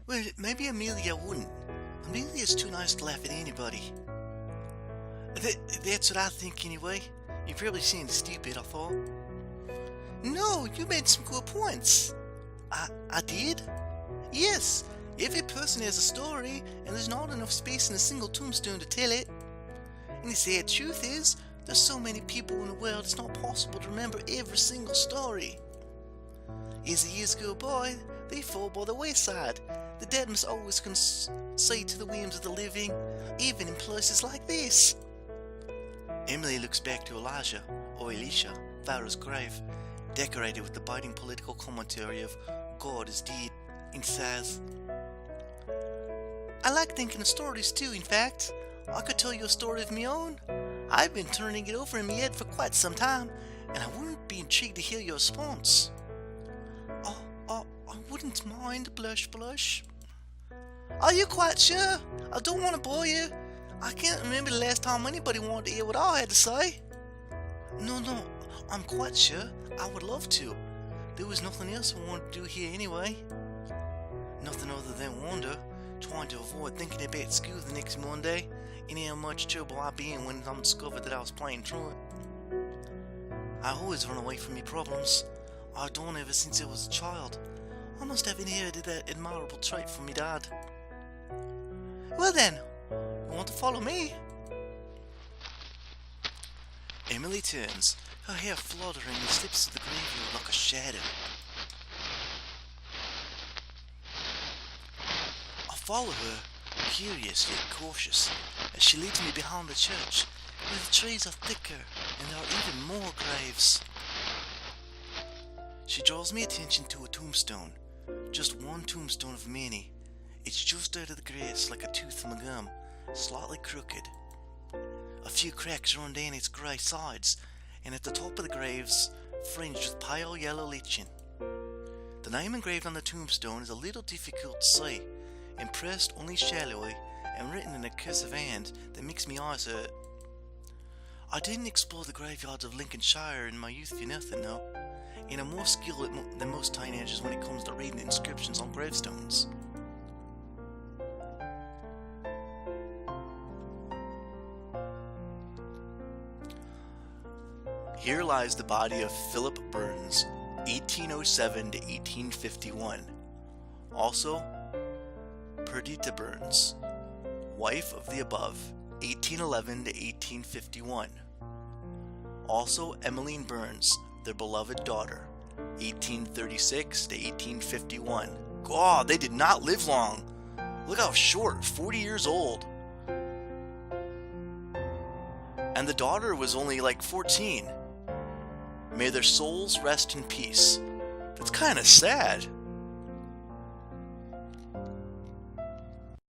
Well, maybe Amelia wouldn't. Amelia's too nice to laugh at anybody. That's what I think anyway. You've probably seen stupid, I thought. No, you made some good points. I did? Yes, every person has a story, and there's not enough space in a single tombstone to tell it. And the sad truth is, there's so many people in the world it's not possible to remember every single story. As the years go by, they fall by the wayside. The dead must always concede to the whims of the living, even in places like this. Emily looks back to Elijah, or Elisha, Pharaoh's grave, decorated with the biting political commentary of God is dead, and says, I like thinking of stories too, in fact. I could tell you a story of my own. I've been turning it over in my head for quite some time, and I wouldn't be intrigued to hear your response. I wouldn't mind, blush. Are you quite sure? I don't want to bore you. I can't remember the last time anybody wanted to hear what I had to say. No, I'm quite sure. I would love to. There was nothing else I wanted to do here anyway. Nothing other than wonder, trying to avoid thinking about school the next Monday, and how much trouble I'd be in when I discovered that I was playing truant. I always run away from my problems. I've done ever since I was a child. I must have inherited that admirable trait from my dad. Well then, you want to follow me? Emily turns, her hair fluttering and slips to the graveyard like a shadow. I follow her, curious yet cautious, as she leads me behind the church, where the trees are thicker and there are even more graves. She draws my attention to a tombstone, just one tombstone of many. It's just out of the grass like a tooth from a gum, slightly crooked. A few cracks run down its grey sides, and at the top of the graves, fringed with pale yellow lichen. The name engraved on the tombstone is a little difficult to see, impressed only shallowly, and written in a cursive hand that makes me eyes hurt. I didn't explore the graveyards of Lincolnshire in my youth for nothing, though, and I'm more skilled than most teenagers when it comes to reading inscriptions on gravestones. Here lies the body of Philip Burns, 1807 to 1851. Also, Perdita Burns, wife of the above, 1811 to 1851. Also, Emmeline Burns, their beloved daughter, 1836 to 1851. God, they did not live long. Look how short, 40 years old. And the daughter was only like 14. May their souls rest in peace. That's kind of sad.